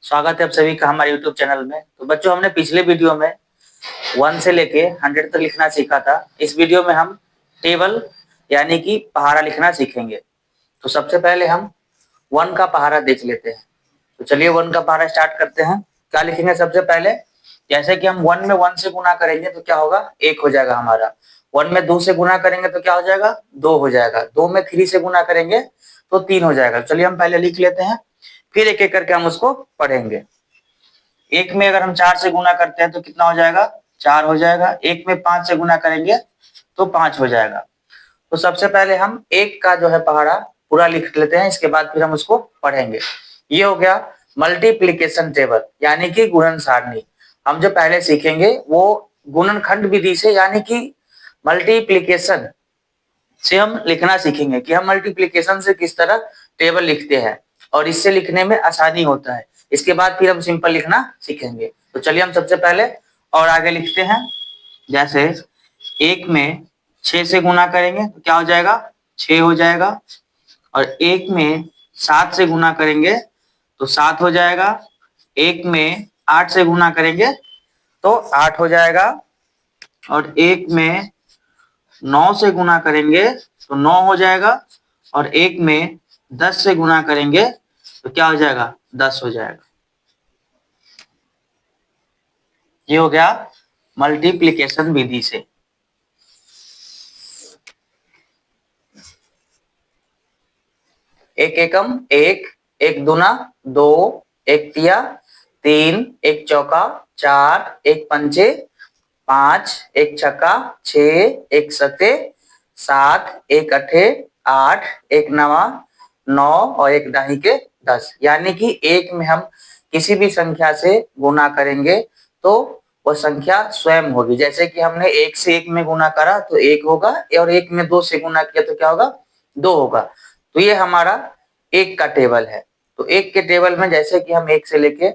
स्वागत है आप सभी का हमारे YouTube चैनल में। तो बच्चों, हमने पिछले वीडियो में 1 से लेके 100 तक लिखना सीखा था। इस वीडियो में हम टेबल यानी कि पहाड़ा लिखना सीखेंगे। तो सबसे पहले हम 1 का पहाड़ा देख लेते हैं। तो चलिए 1 का पहाड़ा स्टार्ट करते हैं। क्या लिखेंगे सबसे पहले? जैसे कि हम 1 में 1 से गुना करेंगे तो क्या होगा? 1 हो जाएगा हमारा। 1 में 2 से गुना करेंगे तो क्या हो जाएगा? 2 हो जाएगा। 2 में 3 से गुना करेंगे तो 3 हो जाएगा। चलिए हम पहले लिख लेते हैं, फिर एक एक करके हम उसको पढ़ेंगे। 1 में अगर हम 4 से गुना करते हैं तो कितना हो जाएगा? 4 हो जाएगा। 1 में 5 से गुना करेंगे तो 5 हो जाएगा। तो सबसे पहले हम 1 का जो है पहाड़ा पूरा लिख लेते हैं, इसके बाद फिर हम उसको पढ़ेंगे। ये हो गया मल्टीप्लिकेशन टेबल यानी कि गुणन सारणी। हम जो पहले सीखेंगे वो गुणनखंड विधि से यानी कि मल्टीप्लिकेशन से हम लिखना सीखेंगे कि हम मल्टीप्लिकेशन से किस तरह टेबल लिखते हैं और इससे लिखने में आसानी होता है। इसके बाद फिर हम सिंपल लिखना सीखेंगे। तो चलिए हम सबसे पहले और आगे लिखते हैं। जैसे 1 में 6 से गुना करेंगे तो क्या हो जाएगा? 6 हो जाएगा। और 1 में 7 से गुना करेंगे तो 7 हो जाएगा। 1 में 8 से गुना करेंगे तो 8 हो जाएगा। और 1 में 9 से गुना करेंगे तो 9 हो जाएगा। और 1 में 10 से गुना करेंगे तो क्या हो जाएगा? 10 हो जाएगा। ये हो गया मल्टीप्लिकेशन विधि से। एक एकम 1, एक दूना 2, एक तिया 3, एक चौका 4, एक पंचे 5, एक छक्का 6, एक सते 7, एक अठे 8, एक नवा 9 और एक दाही के 10। यानी कि 1 में हम किसी भी संख्या से गुना करेंगे तो वो संख्या स्वयं होगी। जैसे कि हमने 1 से 1 में गुना करा तो 1 होगा, और 1 में 2 से गुना किया तो क्या होगा? 2 होगा। तो ये हमारा 1 का टेबल है। तो 1 के टेबल में जैसे कि हम 1 से लेके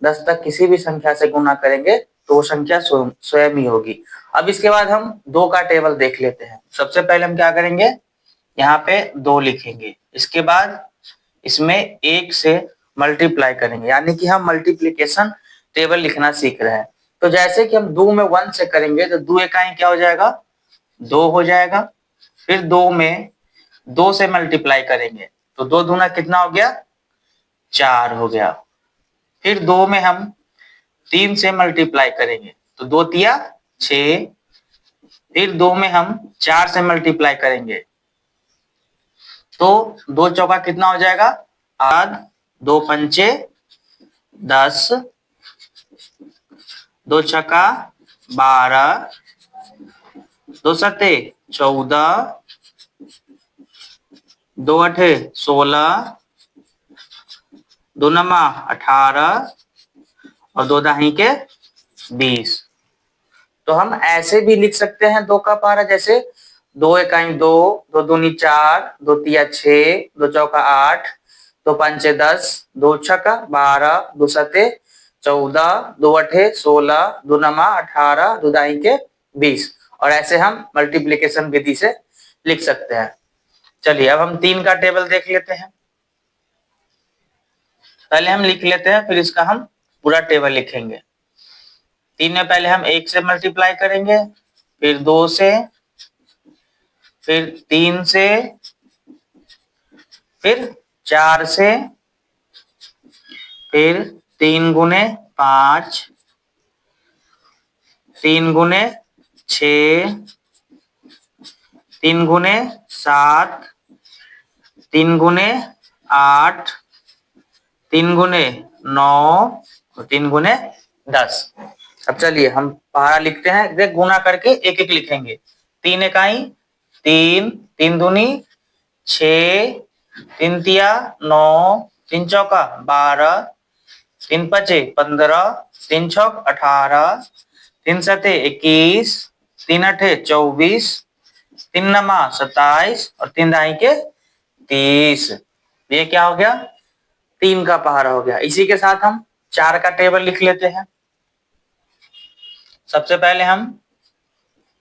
10 तक किसी भी संख्या से गुना करेंगे तो वो संख्या स्वयं ही होगी। अब इसके बाद हम 2 का टेबल देख लेते हैं। सबसे पहले हम क्या करेंगे? यहाँ पे 2 लिखेंगे। इसके बाद इसमें 1 से मल्टीप्लाई करेंगे यानी कि हम मल्टीप्लिकेशन टेबल लिखना सीख रहे हैं। तो जैसे कि हम 2 में 1 से करेंगे तो 2 इकाई क्या हो जाएगा? 2 हो जाएगा। फिर 2 में 2 से मल्टीप्लाई करेंगे तो 2 दूना कितना हो गया? 4 हो गया। फिर 2 में हम 3 से मल्टीप्लाई करेंगे तो 2 तिया 6। फिर 2 में हम 4 से मल्टीप्लाई करेंगे तो 2 चौका कितना हो जाएगा? 8, 2 पंचे 10, 2 छक्का 12, 2 सते 14, 2 अठे 16, 2 नमा 18 और 2 दाही के 20। तो हम ऐसे भी लिख सकते हैं 2 का पहाड़ा, जैसे 2 इकाई 2, 2 दूनी 4, 2 तिया 6, 2 चौका 8, 2 पंचे 10, 2 छक्का 12, 2 सते 14, 2 अठे 16, 2 नमा 18, 2 दाही के 20। और ऐसे हम मल्टीप्लिकेशन विधि से लिख सकते हैं। चलिए अब हम 3 का टेबल देख लेते हैं। पहले हम लिख लेते हैं, फिर इसका हम पूरा टेबल लिखेंगे। 3 में पहले हम 1 से मल्टीप्लाई करेंगे, फिर 2 से, फिर 3 से, फिर 4 से, फिर 3 गुने 5, 3 गुने 6, 3 गुने 7, 3 गुने 8, 3 गुने 9 और 3 गुने 10। अब चलिए हम पहाड़ा लिखते हैं। देख, गुना करके एक एक लिखेंगे। 3 इकाई 3, 3 दूनी 6, 3 तिया 9, 3 चौका 12, 3 पचे 15, 3 छक 18, 3 सते 21, 3 अठे 24, 3 नमा 27 और 3 दाई के 30। ये क्या हो गया? 3 का पहाड़ा हो गया। इसी के साथ हम 4 का टेबल लिख लेते हैं। सबसे पहले हम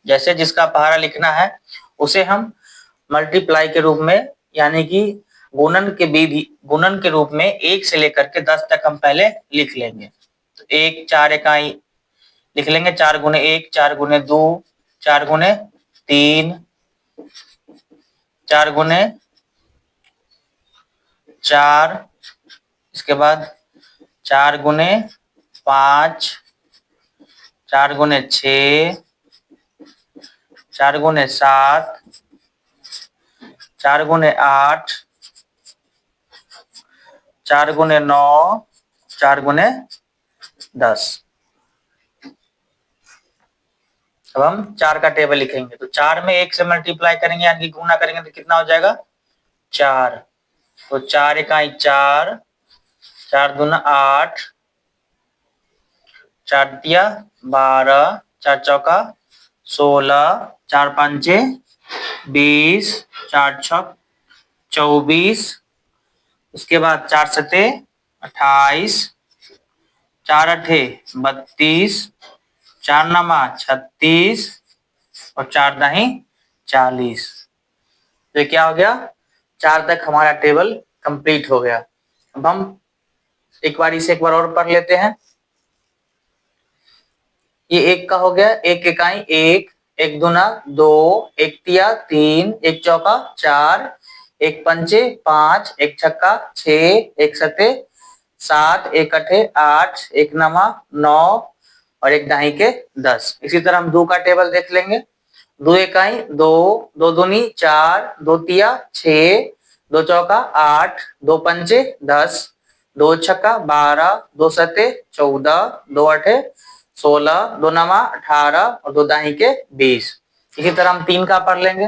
जैसे जिसका पहाड़ा लिखना है उसे हम मल्टीप्लाई के रूप में यानी कि गुणन के रूप में 1 से लेकर के 10 तक हम पहले लिख लेंगे। तो 1 4 इकाई लिख लेंगे, 4 गुने 1, 4 गुने 2, 4 गुने 3, 4 गुने 4, इसके बाद 4 गुने 5, 4 गुने 6, 4 गुने 7, 4 गुने 8, 4 गुने 9, 4 गुने 10। अब हम 4 का टेबल लिखेंगे। तो 4 में 1 से मल्टीप्लाई करेंगे यानी कि गुणा करेंगे तो कितना हो जाएगा 4। तो 4 इकाई 4, 4 दूना 8, 4 तिया 12, 4 चौका 16, 4 पंचे 20, 4 छक 24, उसके बाद 4 सते 28, 4 अठे 32, 4 नमा 36 और 4 दाही 40। तो ये क्या हो गया 4 तक हमारा टेबल कंप्लीट हो गया। अब हम एक बार इसे एक बार और पढ़ लेते हैं। ये 1 का हो गया, 1 इकाई 1, 1 दूना 2, 1 तिया 3, 1 चौका 4, 1 पंचे 5, 1 छक्का 6, 1 सते 7, 1 अठे 8, 1 नमा 9 और 1 दाही के 10। इसी तरह हम 2 का टेबल देख लेंगे। 2 इकाई 2, 2 दूनी 4, 2 तिया 6, 2 चौका 8, 2 पंचे 10, 2 छक्का 12, 2 सते 14, 2 अठे 16, 2 नमा 18 और 2 दाही के 20। इसी तरह हम 3 का पढ़ लेंगे।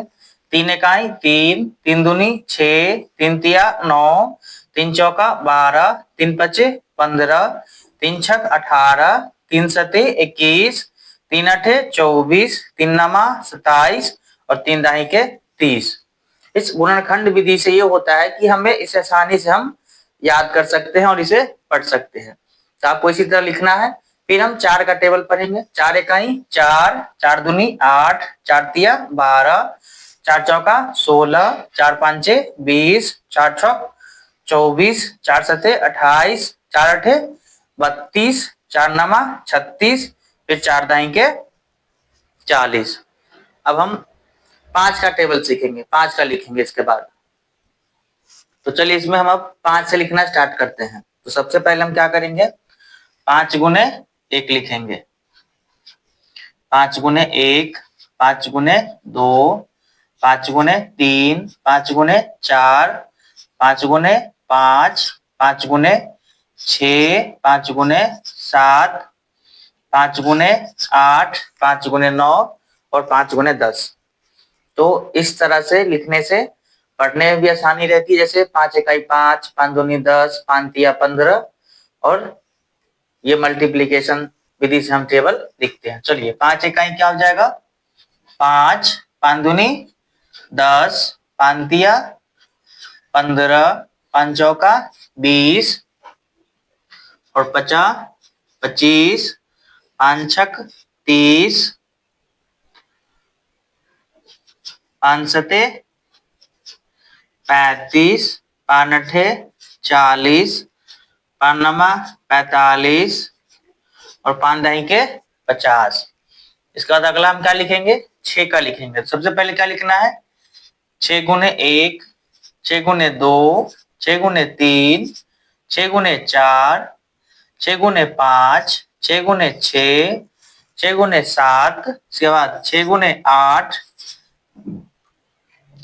3 इकाई 3, 3 दूनी 6, 3 तिया 9, 3 चौका 12, 3 पचे 15, 3 छक 18, 3 सते 21, 3 अठे 24, 3 नमा 27 और 3 दाही के 30। इस गुणनखंड विधि से ये होता है कि हमें इसे आसानी से हम याद कर सकते हैं और इसे पढ़ सकते हैं। तो आपको इसी तरह लिखना है। फिर हम 4 का टेबल पढ़ेंगे। 4 इकाई 4, 4 दूनी 8, 4 तिया 12, 4 चौका 16, 4 पांचे 20, 4 छक 24, 4 सते 28, 4 अठे 32, 4 नमा 36, फिर 4 दाही के 40। अब हम 5 का टेबल सीखेंगे, 5 का लिखेंगे इसके बाद। तो चलिए इसमें हम अब 5 से लिखना स्टार्ट करते हैं। तो सबसे पहले हम क्या करेंगे 5 गुने 1 लिखेंगे। 5 गुने 1, 5 गुने 2, 5 गुने 3, 5 गुने 4, 5 गुने 5, 5 गुने 6, 5 गुने 7, 5 गुने 8, 5 गुने 9 और 5 गुने 10। तो इस तरह से लिखने से पढ़ने में भी आसानी रहती है। जैसे 5 इकाई 5, 5 दूनी 10, 5 तिया 15 और ये मल्टीप्लीकेशन विधि से हम टेबल लिखते हैं। चलिए 5 इकाई क्या हो जाएगा 5, 5 दूनी 10, 5 तिया 15, 5 चौका 20 और 50, 25, 5 छक 30, 5 सते 35, 5 अठे 40, 5 नमा 45 और 5 दाही के 50। इसके बाद अगला हम क्या लिखेंगे 6 का लिखेंगे। सबसे पहले क्या लिखना है 6 गुने 1, 6 गुने 2, 6 गुने 3, 6 गुने 4, 6 गुने 5, 6 गुने 6, 6 गुने 7, इसके बाद 6 गुने 8,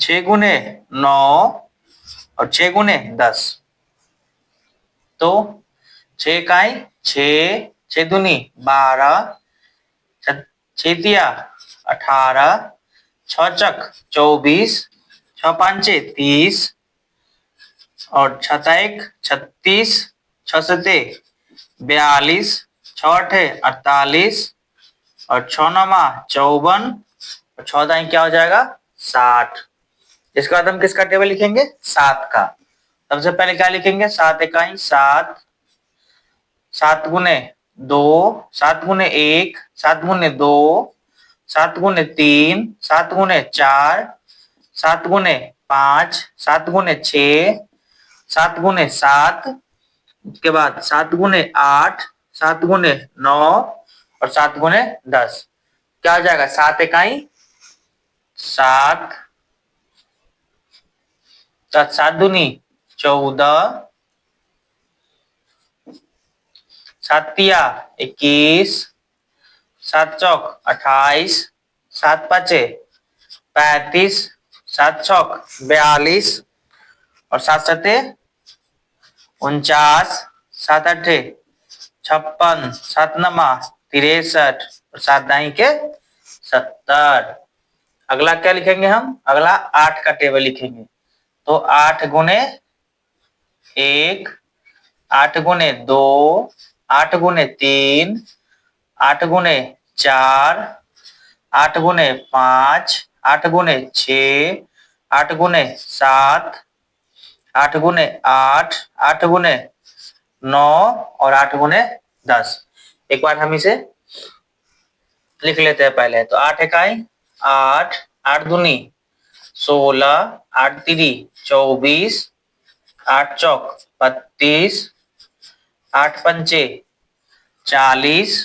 6 गुने 9 और 6 गुने 10। तो 6 इकाई 6, 6 दूनी 12, 6 तिया 18, 6 चक 24, 6 पांचे 30 और 6 एक 36, 6 सते 42, 6 अठे 48 और 6 नमा 54 और 6 दाई क्या हो जाएगा 60। इसके बाद हम किसका टेबल लिखेंगे 7 का। सबसे पहले क्या लिखेंगे 7 इकाई 7, 7 गुने 2, 7 गुने 1, 7 गुने 2, 7 गुने 3, 7 गुने 4, 7 गुने 5, 7 गुने 6, 7 गुने 7, उसके बाद 7 गुने 8, 7 गुने 9 और 7 गुने 10। क्या हो जाएगा? 7 इकाई 7, 7 दूनी 14, 7 तिया 21, 7 चौक 28, 7 पाँचे 35, 7 छौक 42 और 7 सते 49, 7 अठे 56, 7 नमा 63 और 7 दाई के 70। अगला क्या लिखेंगे हम? अगला 8 का टेबल लिखेंगे। तो 8 गुने 1, 8 गुने 2, 8 गुने 3, 8 गुने 4, 8 गुने 5, 8 गुने 6, 8 गुने 7, 8 गुने 8, 8 गुने 9 और 8 गुने 10। एक बार हम इसे लिख लेते हैं पहले। तो 8 इकाई 8, 8 दूनी 16, 8 तिरी 24, 8 चौक 32, 8 पंचे 40,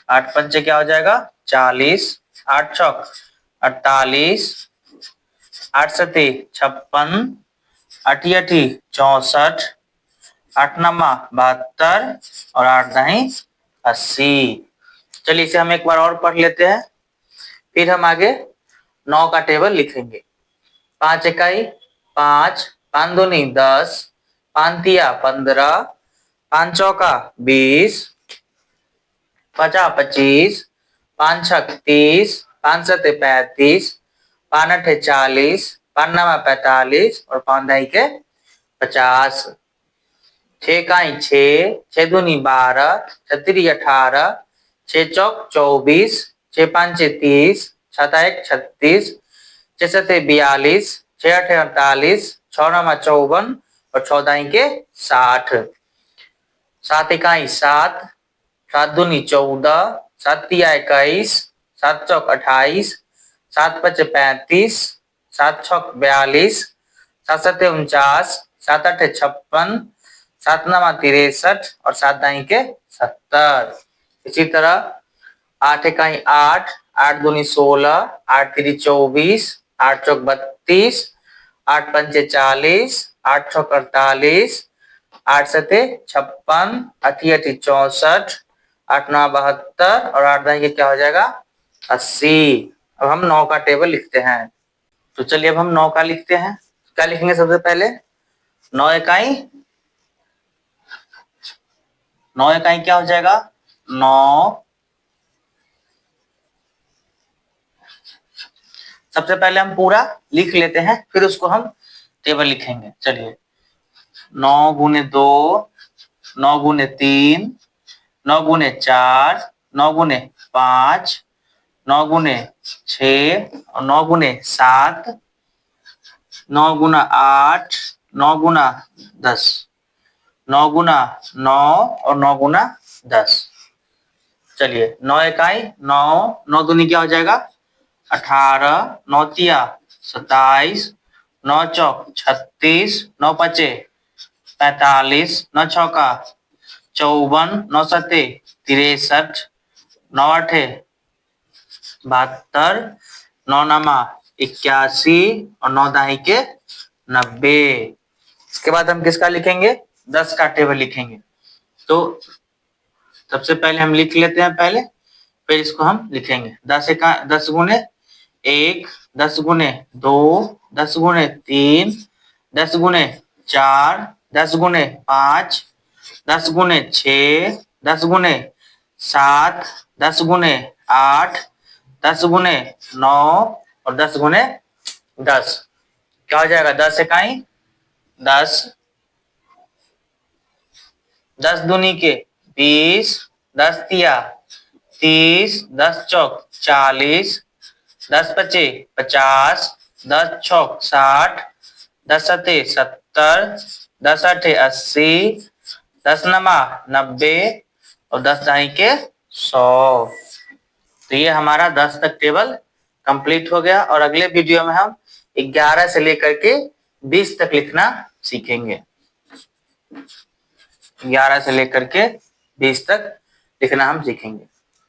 8 पंचे क्या हो जाएगा? 40, 8 चौक 48, 8 सते 56, 8 अठी 64, 8 नमा 72 और 8 दाई 80। चलिए इसे हम एक बार और पढ़ लेते हैं, फिर हम आगे 9 का टेबल लिखेंगे। 5 इकाई 5, 5 दूनी 10, 5 तिया 15, 5 चौका 20, 5 25, 5 छक 30, 5 सते 35, 5 अठे 40, 5 नमा 45 और 5 दाई के 50। 6 इकाई 6, 6 दूनी 12, 6 तिरी 18, 6 चौक 24, 6 पाँचे 30, 7 एक 36, 6 सते 42, 6 अठे 48, 6 नमा 54 और 6 दाई के 60। 7 इकाई 7, 7 दूनी 14, 7 तिया 21, 7 चौक 28, 7 पचे 35, 7 छौक 42, 7 सते 49, 7 अठे 56, 7 नमा 63 और 7 दाई के 70। इसी तरह 8 इकाई 8, 8 दूनी 16, 8 तिरी 24, 8 चौक 32, 8 पंचे 40, 8 छौक 48, 8 सते 56, 8 अठी 64, 8 नौ 72 और 8 दाई के क्या हो जाएगा? 80। अब हम 9 का टेबल लिखते हैं। तो चलिए अब हम 9 का लिखते हैं। क्या लिखेंगे सबसे पहले? 9 इकाई क्या हो जाएगा? 9, सबसे पहले हम पूरा लिख लेते हैं, फिर उसको हम टेबल लिखेंगे। चलिए 9 गुने 2, 9 गुने 3, 9 गुने 4, 9 गुने 5, 9 गुने 6 और 9 गुने 7, 9 गुना 8, 9 गुना 10, 9 गुना 9 और 9 गुना 10। चलिए 9 इकाई 9, 9 दूनी क्या हो जाएगा? 18, 9 तिया 27, 9 चौक 36, 9 पचे 45, 9 छौका 54, 9 सते 63, 9 अठे 72, 9 नमा 81 और 9 दाई के 90। इसके बाद हम किसका लिखेंगे? 10 का टेबल लिखेंगे। तो सबसे पहले हम लिख लेते हैं पहले, फिर इसको हम लिखेंगे। 10 गुने 1, 10 गुने 2, 10 गुने 3, 10 गुने 4, 10 गुने 5, 10 गुने 6, 10 गुने 7, 10 गुने 8, 10 गुने 9 और 10 गुने 10। क्या हो जाएगा? 10 इकाई 10, 10 दूनी के 20, 10 तिया 30, 10 चौक 40, 10 पचे 50, 10 छौक 60, 10 सते 70, 10 अठे 80, 10 नमा 90 और 10 दाई के 100। तो ये हमारा 10 तक टेबल कंप्लीट हो गया और अगले वीडियो में हम 11 से लेकर के 20 तक लिखना सीखेंगे। 11 से लेकर के 20 तक लिखना हम सीखेंगे।